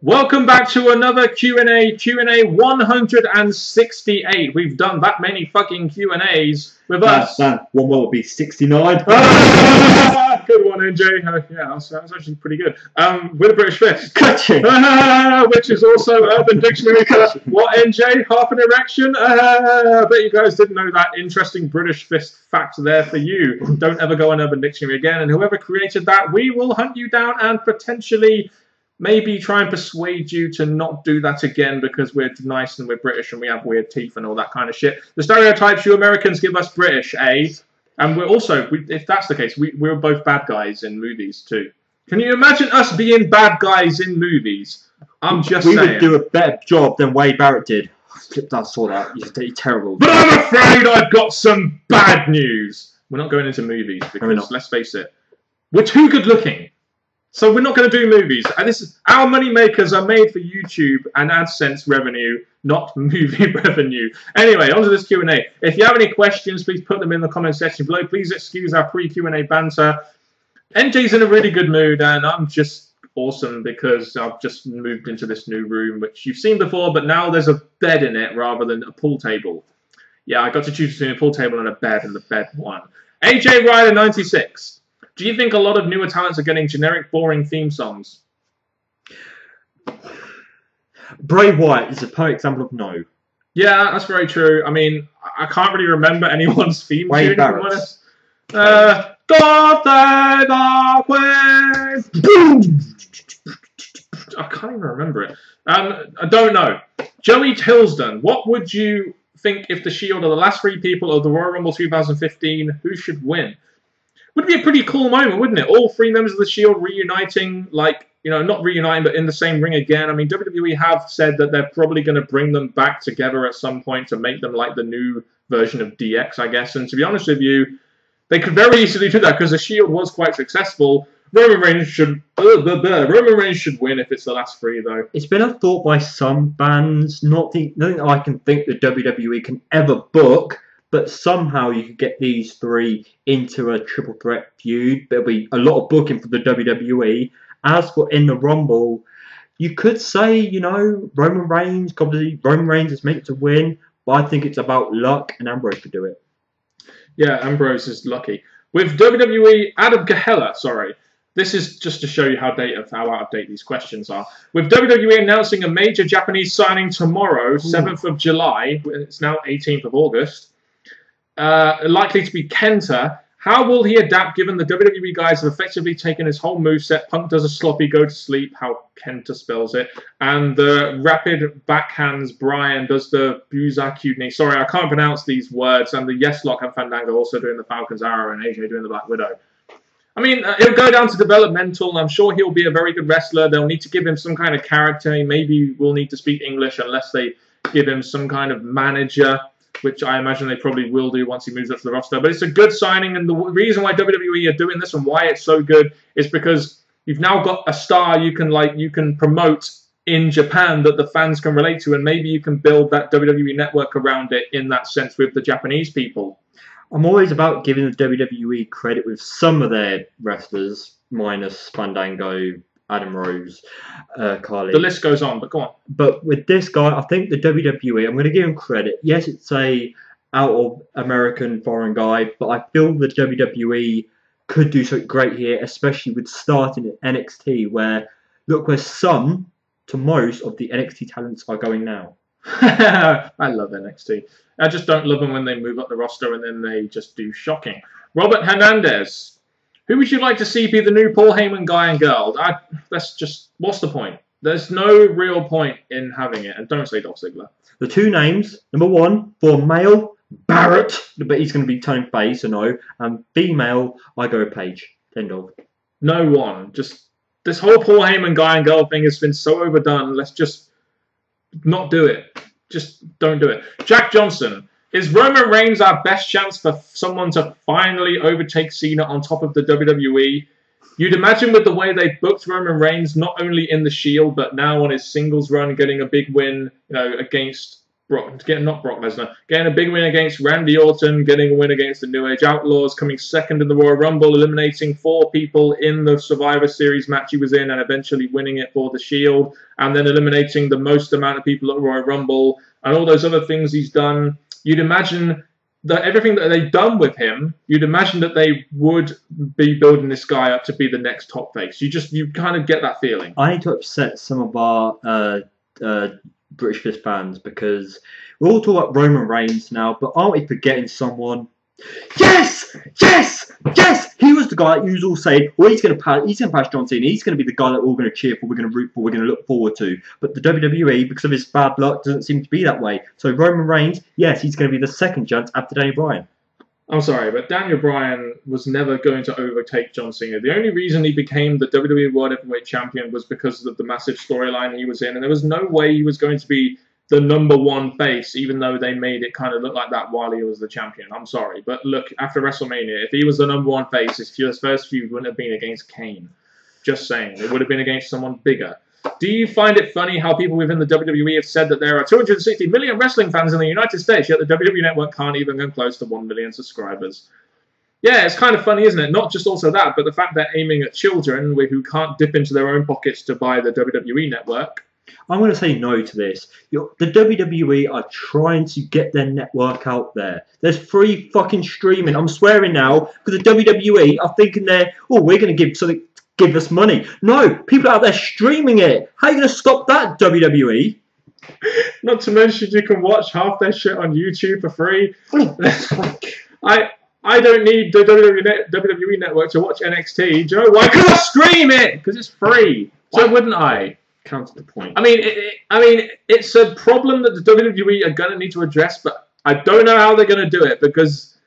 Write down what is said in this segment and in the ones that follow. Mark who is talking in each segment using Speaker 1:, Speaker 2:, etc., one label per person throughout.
Speaker 1: Welcome back to another Q&A 168. We've done that many fucking Q&As with us.
Speaker 2: One more will be 69.
Speaker 1: Good one, NJ. Yeah, that's actually pretty good. With a British fist. Which is also Urban Dictionary. What, NJ? Half an erection? I bet you guys didn't know that interesting British fist fact there for you. Don't ever go on Urban Dictionary again. And whoever created that, we will hunt you down and potentially maybe try and persuade you to not do that again because we're nice and we're British and we have weird teeth and all that kind of shit. The stereotypes you Americans give us British, eh? And we're also, if that's the case, we're both bad guys in movies too. Can you imagine us being bad guys in movies? I'm just saying.
Speaker 2: We would do a better job than Wade Barrett did. I saw that. He's terrible.
Speaker 1: But I'm afraid I've got some bad news. We're not going into movies because, let's face it, we're too good looking. So we're not going to do movies. And this is our money makers are made for YouTube and AdSense revenue, not movie revenue. Anyway, on to this Q&A. If you have any questions, please put them in the comment section below. Please excuse our pre-Q&A banter. NJ's in a really good mood, and I'm just awesome because I've just moved into this new room, which you've seen before, but now there's a bed in it rather than a pool table. Yeah, I got to choose between a pool table and a bed, and the bed won. AJ Ryder 96. Do you think a lot of newer talents are getting generic, boring theme songs?
Speaker 2: Bray Wyatt is a perfect example of no.
Speaker 1: Yeah, that's very true. I mean, I can't really remember anyone's theme tune, if I'm honest. God save the Queen! I can't even remember it. I don't know. Joey Tilsden, what would you think if the Shield are the last three people of the Royal Rumble 2015? Who should win? Would be a pretty cool moment, wouldn't it? All three members of the Shield reuniting, like, you know, not reuniting, but in the same ring again. I mean, WWE have said that they're probably going to bring them back together at some point to make them like the new version of DX, I guess. And to be honest with you, they could very easily do that because the Shield was quite successful. Roman Reigns should win if it's the last three, though.
Speaker 2: It's been a thought by some bands, nothing I can think that WWE can ever book. But somehow you could get these three into a triple threat feud. There'll be a lot of booking for the WWE. As for in the Rumble, you could say, you know, Roman Reigns, obviously Roman Reigns is meant to win, but I think it's about luck and Ambrose could do it.
Speaker 1: Yeah, Ambrose is lucky. With WWE, Adam Gahella, sorry. This is just to show you how out of date these questions are. With WWE announcing a major Japanese signing tomorrow, 7th of July, it's now 18th of August, likely to be Kenta. How will he adapt given the WWE guys have effectively taken his whole moveset? Punk does a sloppy go to sleep, how Kenta spells it, and the rapid backhands Brian does the Buzakudni. Sorry, I can't pronounce these words. And the Yes Lock and Fandango also doing the Falcon's Arrow and AJ doing the Black Widow. I mean, he'll go down to developmental. I'm sure he'll be a very good wrestler. They'll need to give him some kind of character. He maybe will need to speak English unless they give him some kind of manager, which I imagine they probably will do once he moves up to the roster. But it's a good signing, and the reason why WWE are doing this and why it's so good is because you've now got a star you can promote in Japan that the fans can relate to, and maybe you can build that WWE network around it in that sense with the Japanese people.
Speaker 2: I'm always about giving the WWE credit with some of their wrestlers, minus Fandango, Adam Rose, Carly.
Speaker 1: The list goes on, but go on.
Speaker 2: But with this guy, I think the WWE, I'm going to give him credit. Yes, it's a out of American foreign guy, but I feel the WWE could do something great here, especially with starting at NXT, where look where some to most of the NXT talents are going now.
Speaker 1: I love NXT. I just don't love them when they move up the roster and then they just do shocking. Robert Hernandez. Who would you like to see be the new Paul Heyman guy and girl? That's just, what's the point? There's no real point in having it. And don't say Dolph Ziggler.
Speaker 2: The two names, number one, for male, Barrett, but he's going to be turning face, no. And female, I go with Paige. End of.
Speaker 1: No one. Just, this whole Paul Heyman guy and girl thing has been so overdone. Let's just not do it. Just don't do it. Jack Johnson. Is Roman Reigns our best chance for someone to finally overtake Cena on top of the WWE? You'd imagine with the way they booked Roman Reigns, not only in the Shield, but now on his singles run, getting a big win, you know, against not Brock Lesnar, getting a big win against Randy Orton, getting a win against the New Age Outlaws, coming second in the Royal Rumble, eliminating 4 people in the Survivor Series match he was in, and eventually winning it for the Shield, and then eliminating the most amount of people at Royal Rumble, and all those other things he's done. You'd imagine that everything that they've done with him, you'd imagine that they would be building this guy up to be the next top face. You kind of get that feeling.
Speaker 2: I need to upset some of our British Fist fans because we're all talking about Roman Reigns now, but aren't we forgetting someone? Yes! Yes! Yes! He was the guy that you was all saying, well, he's going to pass John Cena. He's going to be the guy that we're going to cheer for, we're going to root for, we're going to look forward to. But the WWE, because of his bad luck, doesn't seem to be that way. So Roman Reigns, yes, he's going to be the second chance after Daniel Bryan.
Speaker 1: I'm sorry, but Daniel Bryan was never going to overtake John Cena. The only reason he became the WWE World Heavyweight Champion was because of the massive storyline he was in, and there was no way he was going to be the #1 face, even though they made it kind of look like that while he was the champion. I'm sorry, but look, after WrestleMania, if he was the #1 face, his first feud wouldn't have been against Kane. Just saying. It would have been against someone bigger. Do you find it funny how people within the WWE have said that there are 260 million wrestling fans in the United States, yet the WWE Network can't even come close to 1 million subscribers? Yeah, it's kind of funny, isn't it? Not just also that, but the fact they're aiming at children who can't dip into their own pockets to buy the WWE Network.
Speaker 2: I'm going to say no to this. The WWE are trying to get their network out there. There's free fucking streaming. I'm swearing now, because the WWE are thinking we're going to give us money. No, people out there streaming it. How are you going to stop that, WWE?
Speaker 1: Not to mention you can watch half their shit on YouTube for free. I don't need the WWE Network to watch NXT. Do you know why? Because I stream it! Because it's free. So wouldn't I?
Speaker 2: Counter the point.
Speaker 1: I mean, it's a problem that the WWE are going to need to address, but I don't know how they're going to do it because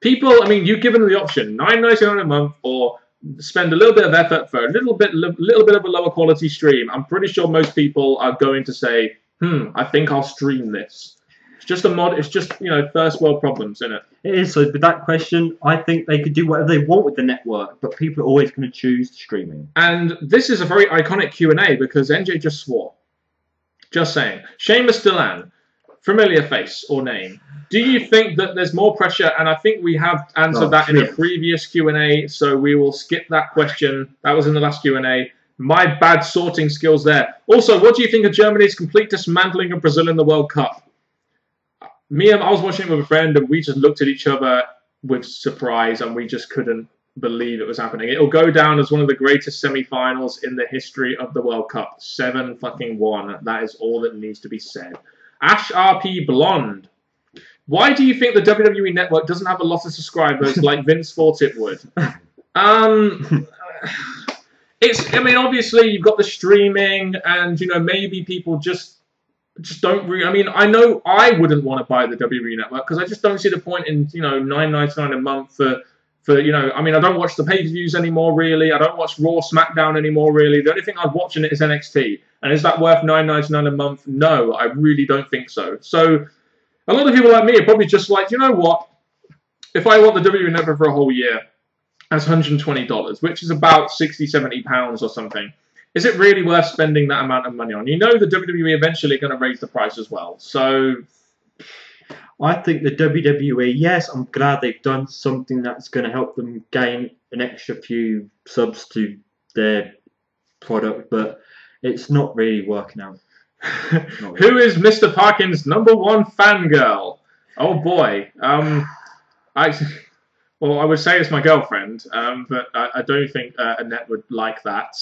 Speaker 1: people, you've given them the option, $9.99 a month or spend a little bit of effort for a little bit of a lower quality stream. I'm pretty sure most people are going to say, I think I'll stream this. It's just a mod. It's just, first world problems, isn't it?
Speaker 2: It is. So with that question, I think they could do whatever they want with the network, but people are always going to choose streaming.
Speaker 1: And this is a very iconic Q&A because NJ just swore. Just saying. Sheamus Delan, familiar face or name. Do you think that there's more pressure? And I think we have answered that in a previous Q&A, so we will skip that question. That was in the last Q&A. My bad sorting skills there. Also, what do you think of Germany's complete dismantling of Brazil in the World Cup? I was watching it with a friend, and we just looked at each other with surprise, and we just couldn't believe it was happening. It'll go down as one of the greatest semi-finals in the history of the World Cup. 7-1. That is all that needs to be said. Ash RP Blonde. Why do you think the WWE Network doesn't have a lot of subscribers like Vince thought it would? Obviously you've got the streaming, and maybe people just don't really. I know I wouldn't want to buy the WWE Network because I just don't see the point in $9.99 a month for I don't watch the pay-per-views anymore really. I don't watch Raw, SmackDown anymore really. The only thing I'd watch in it is NXT, and is that worth $9.99 a month? No, I really don't think so. So a lot of people like me are probably just like, you know what? If I want the WWE Network for a whole year, that's $120, which is about £60-70 or something. Is it really worth spending that amount of money on? The WWE eventually are going to raise the price as well. So
Speaker 2: I think the WWE, yes, I'm glad they've done something that's going to help them gain an extra few subs to their product, but it's not really working out.
Speaker 1: Who is Mr. Parkin's #1 fangirl? Oh boy. I would say it's my girlfriend, but I don't think Annette would like that.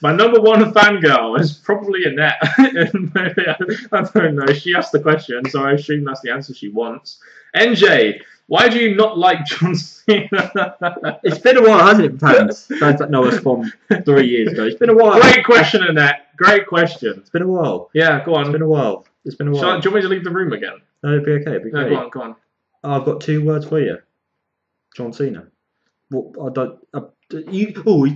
Speaker 1: My #1 fangirl is probably Annette. I don't know. She asked the question, so I assume that's the answer she wants. NJ, why do you not like John Cena?
Speaker 2: It's been a while, hasn't it, fans? Fans that know us from 3 years ago. It's been a while.
Speaker 1: Great question, Annette. Great question.
Speaker 2: It's been a while.
Speaker 1: Yeah, go on.
Speaker 2: It's been a while. Do you want
Speaker 1: me to leave the room again?
Speaker 2: No, it'd be okay. It'd be
Speaker 1: no,
Speaker 2: great.
Speaker 1: go on.
Speaker 2: I've got 2 words for you. John Cena. You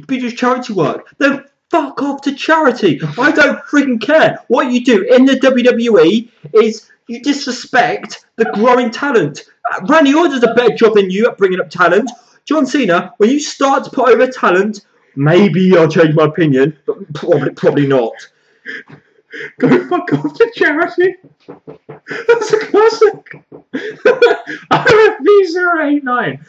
Speaker 2: just charity work. Then fuck off to charity. I don't freaking care. What you do in the WWE is you disrespect the growing talent. Randy Orton does a better job than you at bringing up talent. John Cena, when you start to put over talent, maybe I'll change my opinion, but probably not.
Speaker 1: Go fuck off to charity. That's a classic. RFB089.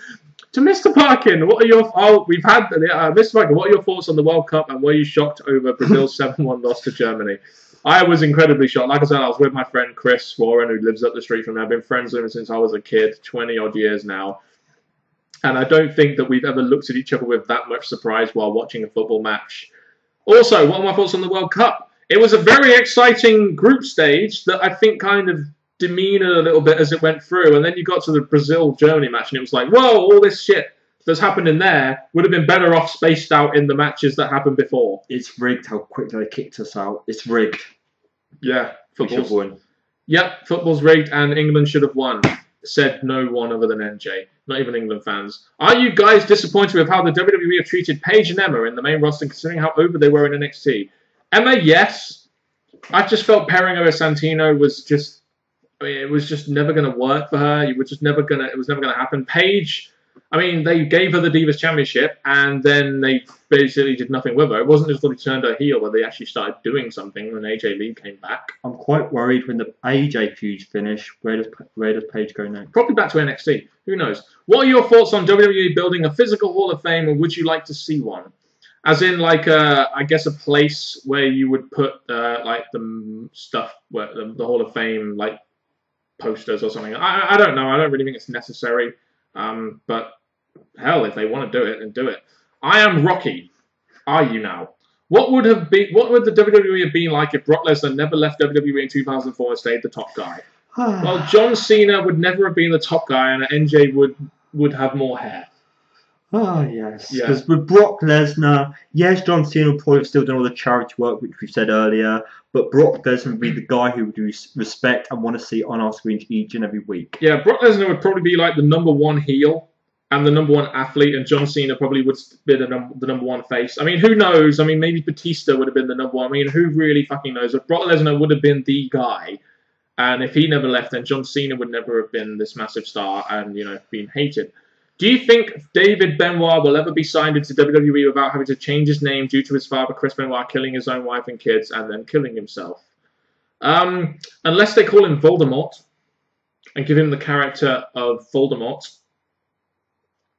Speaker 1: To Mr. Parkin, what are your Mr. Parkin, what are your thoughts on the World Cup, and were you shocked over Brazil's 7-1 loss to Germany? I was incredibly shocked. Like I said, I was with my friend Chris Warren, who lives up the street from me. I've been friends with him since I was a kid, 20 odd years now. And I don't think that we've ever looked at each other with that much surprise while watching a football match. Also, what are my thoughts on the World Cup? It was a very exciting group stage that I think kind of demeaned a little bit as it went through. And then you got to the Brazil-Germany match, and it was like, whoa, all this shit that's happened in there would have been better off spaced out in the matches that happened before.
Speaker 2: It's rigged how quickly they kicked us out. It's rigged.
Speaker 1: Yeah,
Speaker 2: football's won.
Speaker 1: Yep, football's rigged, and England should have won. Said no one other than NJ. Not even England fans. Are you guys disappointed with how the WWE have treated Paige and Emma in the main roster, considering how over they were in NXT? Emma, yes. I just felt pairing her with Santino was just... I mean, it was just never going to work for her. It was never going to happen. Paige, I mean, they gave her the Divas Championship, and then they basically did nothing with her. It wasn't just that they turned her heel, but they actually started doing something when AJ Lee came back.
Speaker 2: I'm quite worried when the AJ feud finish. Where does Paige go next?
Speaker 1: Probably back to NXT. Who knows? What are your thoughts on WWE building a physical Hall of Fame, and would you like to see one? As in, like, I guess a place where you would put, like, the stuff, where the Hall of Fame, like, posters or something. I don't know. I don't really think it's necessary. But hell, if they want to do it, then do it. I am Rocky. Are you now? What would the WWE have been like if Brock Lesnar never left WWE in 2004 and stayed the top guy? Well, John Cena would never have been the top guy, and NJ would have more hair.
Speaker 2: Oh, yes. Because with Brock Lesnar, yes, John Cena would probably have still done all the charity work, which we said earlier, but Brock Lesnar would be the guy who would respect and want to see on our screens each and every week.
Speaker 1: Yeah, Brock Lesnar would probably be like the #1 heel and the #1 athlete, and John Cena probably would be the #1 face. I mean, who knows? I mean, maybe Batista would have been the #1. I mean, who really fucking knows? If Brock Lesnar would have been the guy, and if he never left, then John Cena would never have been this massive star and, you know, been hated. Do you think David Benoit will ever be signed into WWE without having to change his name due to his father, Chris Benoit, killing his own wife and kids and then killing himself? Unless they call him Voldemort and give him the character of Voldemort,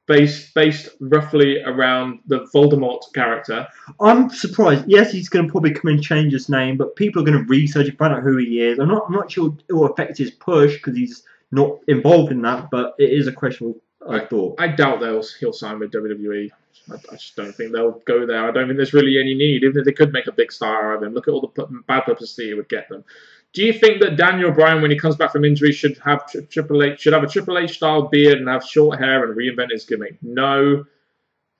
Speaker 1: based roughly around the Voldemort character.
Speaker 2: I'm surprised. Yes, he's going to probably come and change his name, but people are going to research and find out who he is. I'm not sure it will affect his push because he's not involved in that, but it is a question I thought.
Speaker 1: I doubt he'll sign with WWE. I just don't think they'll go there. I don't think there's really any need, even if they could make a big star out of him. Look at all the bad publicity it would get them. Do you think that Daniel Bryan, when he comes back from injury, should have a Triple H style beard and have short hair and reinvent his gimmick? No.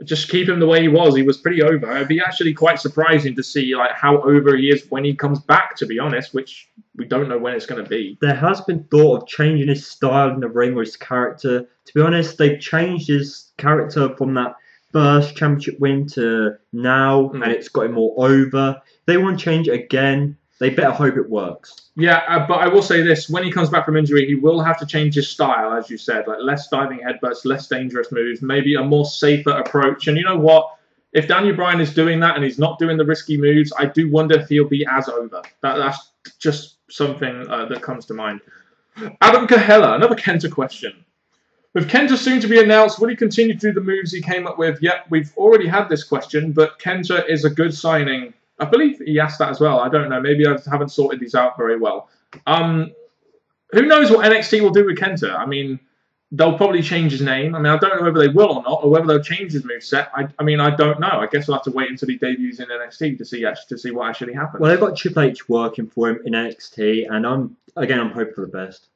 Speaker 1: Just keep him the way he was. He was pretty over. It'd be actually quite surprising to see like how over he is when he comes back, to be honest, which we don't know when it's going to be.
Speaker 2: There has been thought of changing his style in the ring or his character. To be honest, they've changed his character from that first championship win to now, and it's got him more over. If they want to change it again, they better hope it works.
Speaker 1: Yeah, but I will say this. When he comes back from injury, he will have to change his style, as you said. Like less diving headbutts, less dangerous moves, maybe a more safer approach. And you know what? If Daniel Bryan is doing that and he's not doing the risky moves, I do wonder if he'll be as over. That's just something that comes to mind. Adam Kahela, another Kenta question. With Kenta soon to be announced, will he continue to do the moves he came up with? Yep, we've already had this question, but Kenta is a good signing. I believe he asked that as well. I don't know. Maybe I haven't sorted these out very well. Who knows what NXT will do with Kenta? I mean, they'll probably change his name. I mean, I don't know whether they will or not, or whether they'll change his moveset. I mean, I don't know. I guess we'll have to wait until he debuts in NXT to see what actually happens.
Speaker 2: Well, they've got Triple H working for him in NXT, and I'm hoping for the best.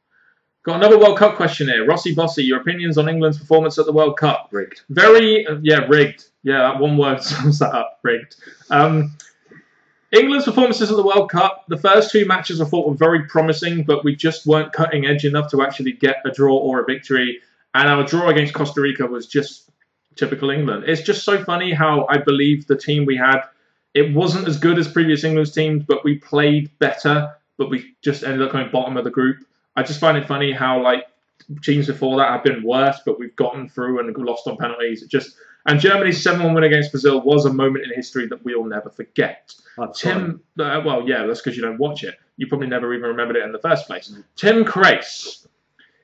Speaker 1: Got another World Cup question here. Rossi Bossy, your opinions on England's performance at the World Cup?
Speaker 2: Rigged.
Speaker 1: Rigged. Yeah, that one word sums that up. Rigged. England's performances at the World Cup, the first two matches I thought were very promising, but we just weren't cutting edge enough to actually get a draw or a victory. And our draw against Costa Rica was just typical England. It's just so funny how I believe the team we had, it wasn't as good as previous England's teams, but we played better, but we just ended up coming bottom of the group. I just find it funny how like teams before that have been worse, but we've gotten through and lost on penalties. And Germany's 7-1 win against Brazil was a moment in history that we'll never forget. Tim, well, yeah, that's because you don't watch it. You probably never even remembered it in the first place. Tim Crace.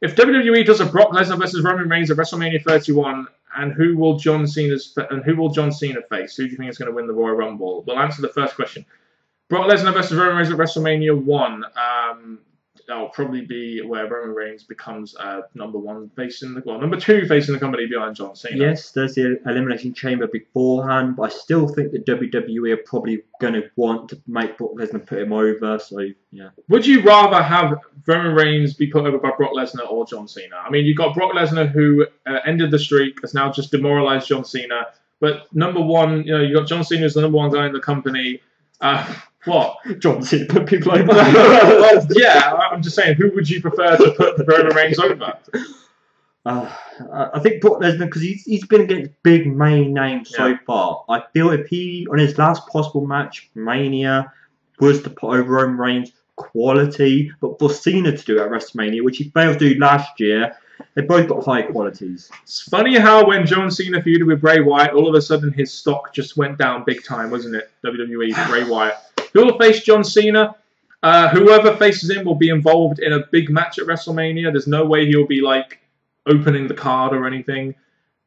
Speaker 1: If WWE does a Brock Lesnar versus Roman Reigns at WrestleMania 31, and who will John Cena face? Who do you think is going to win the Royal Rumble? We'll answer the first question. Brock Lesnar versus Roman Reigns at WrestleMania 1. That'll probably be where Roman Reigns becomes number 2 facing the company behind John Cena.
Speaker 2: Yes, there's the Elimination Chamber beforehand, but I still think the WWE are probably going to want to make Brock Lesnar put him over. So yeah.
Speaker 1: Would you rather have Roman Reigns be put over by Brock Lesnar or John Cena? I mean, you've got Brock Lesnar who ended the streak, has now just demoralized John Cena. But number one, you got John Cena as the number 1 guy in the company. What?
Speaker 2: John Cena put people over.
Speaker 1: Well, yeah, I'm just saying, who would you prefer to put Roman Reigns over?
Speaker 2: I think Brock Lesnar, because he's been against big main names so far. I feel if he, on his last possible match, Mania, was to put over Roman Reigns, quality, but for Cena to do at WrestleMania, which he failed to do last year, they both got high qualities. It's
Speaker 1: funny how when John Cena feuded with Bray Wyatt, all of a sudden his stock just went down big time, wasn't it? WWE, Bray Wyatt. Who will face John Cena? Whoever faces him will be involved in a big match at WrestleMania. There's no way he'll be like opening the card or anything.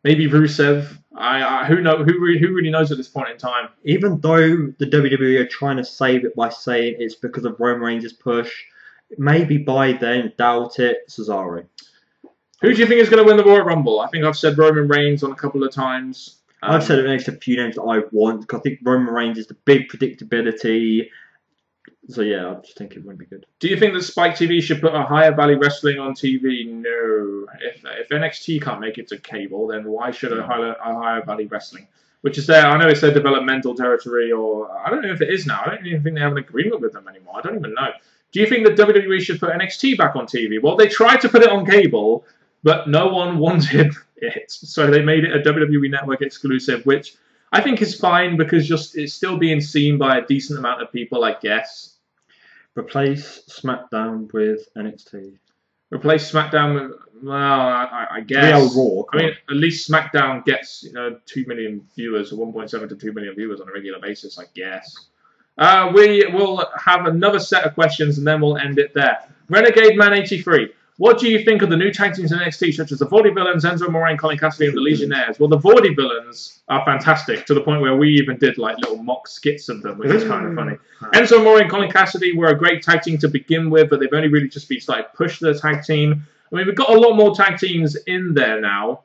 Speaker 1: Maybe Rusev. Who really knows at this point in time?
Speaker 2: Even though the WWE are trying to save it by saying it's because of Roman Reigns' push, maybe by then, doubt it, Cesaro.
Speaker 1: Who do you think is going to win the Royal Rumble? I think I've said Roman Reigns on a couple of times.
Speaker 2: I've said an extra few names that I want, because I think Roman Reigns is the big predictability. So yeah, I just think it wouldn't be good.
Speaker 1: Do you think that Spike TV should put a higher value wrestling on TV? No. If NXT can't make it to cable, then why should a higher value wrestling? Which is I know it's their developmental territory, or I don't know if it is now. I don't even think they have an agreement with them anymore. I don't even know. Do you think that WWE should put NXT back on TV? Well, they tried to put it on cable, but no one wanted it. So they made it a WWE Network exclusive, which I think is fine because it's still being seen by a decent amount of people, I guess.
Speaker 2: Replace SmackDown with NXT.
Speaker 1: Replace SmackDown with, well, I guess.
Speaker 2: Raw,
Speaker 1: I mean, at least SmackDown gets 2 million viewers, or 1.7 to 2 million viewers on a regular basis, I guess. We will have another set of questions and then we'll end it there. Renegade Man 83. What do you think of the new tag teams in NXT, such as the Vaudevillains, Enzo Amore, and Colin Cassidy, and the Legionnaires? Well, the Vaudevillains are fantastic, to the point where we even did like little mock skits of them, which is kind of funny. Enzo Amore and Colin Cassidy were a great tag team to begin with, but they've only really just been started push the tag team. I mean, we've got a lot more tag teams in there now,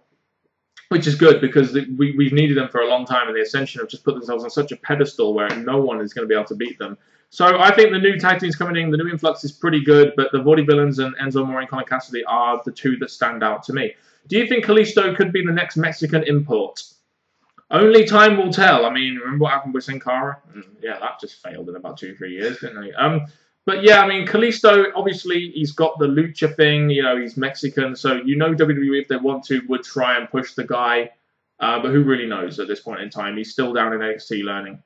Speaker 1: which is good because we've needed them for a long time, and the Ascension have just put themselves on such a pedestal where no one is going to be able to beat them. So I think the new tag teams coming in, the new influx is pretty good, but the Vaudevillains and Enzo Amore and Colin Cassidy are the two that stand out to me. Do you think Kalisto could be the next Mexican import? Only time will tell. I mean, remember what happened with Sin Cara? Yeah, that just failed in about 2-3 years, didn't it? But yeah, I mean, Kalisto, obviously, he's got the lucha thing, he's Mexican, so WWE, if they want to, would try and push the guy, but who really knows at this point in time? He's still down in NXT learning.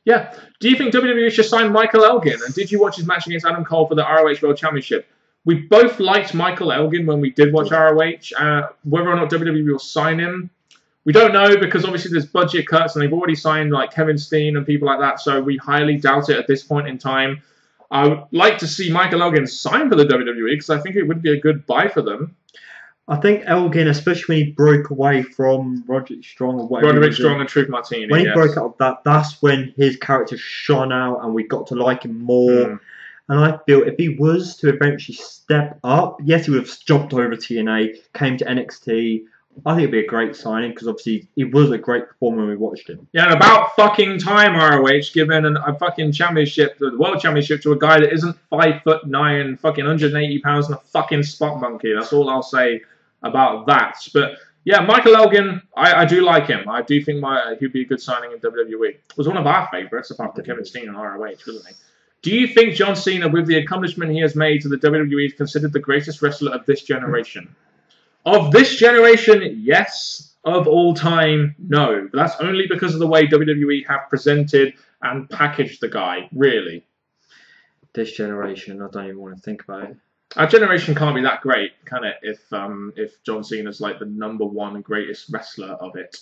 Speaker 1: Yeah. Do you think WWE should sign Michael Elgin? And did you watch his match against Adam Cole for the ROH World Championship? We both liked Michael Elgin when we did watch ROH. Whether or not WWE will sign him, we don't know, because obviously there's budget cuts and they've already signed like Kevin Steen and people like that, so we highly doubt it at this point in time. I would like to see Michael Elgin sign for the WWE because I think it would be a good buy for them.
Speaker 2: I think Elgin, especially when he broke away from Roderick Strong or whatever.
Speaker 1: Roderick Strong and Truth Martini.
Speaker 2: When he broke out of that, that's when his character shone out and we got to like him more. And I feel if he was to eventually step up, yes, he would have jumped over TNA, came to NXT. I think it'd be a great signing because obviously he was a great performer when we watched him.
Speaker 1: Yeah, and about fucking time ROH giving a fucking championship, the world championship, to a guy that isn't 5'9", fucking 180 pounds and a fucking spot monkey. That's all I'll say about that. But yeah, Michael Elgin, I do like him. I do think he'd be a good signing in WWE. Was one of our favourites, apart from Kevin Steen and ROH, wasn't he? Do you think John Cena, with the accomplishment he has made to the WWE, is considered the greatest wrestler of this generation? Of this generation, yes. Of all time, no. But that's only because of the way WWE have presented and packaged the guy, really.
Speaker 2: This generation, I don't even want to think about it.
Speaker 1: Our generation can't be that great, can it? If John Cena's like the #1 greatest wrestler of it.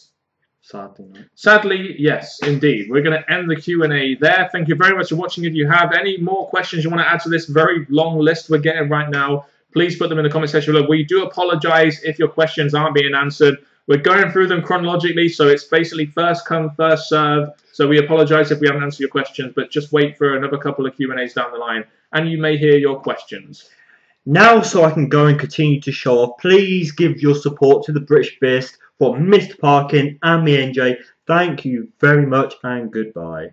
Speaker 2: Sadly not.
Speaker 1: Sadly, yes, indeed. We're going to end the Q&A there. Thank you very much for watching. If you have any more questions you want to add to this very long list we're getting right now, please put them in the comment section below. We do apologize if your questions aren't being answered. We're going through them chronologically, so it's basically first come, first serve. So we apologize if we haven't answered your questions, but just wait for another couple of Q&As down the line, and you may hear your questions.
Speaker 2: Now, so I can go and continue to show off, please give your support to the British Beast for Mr. Parkin and me, NJ. Thank you very much, and goodbye.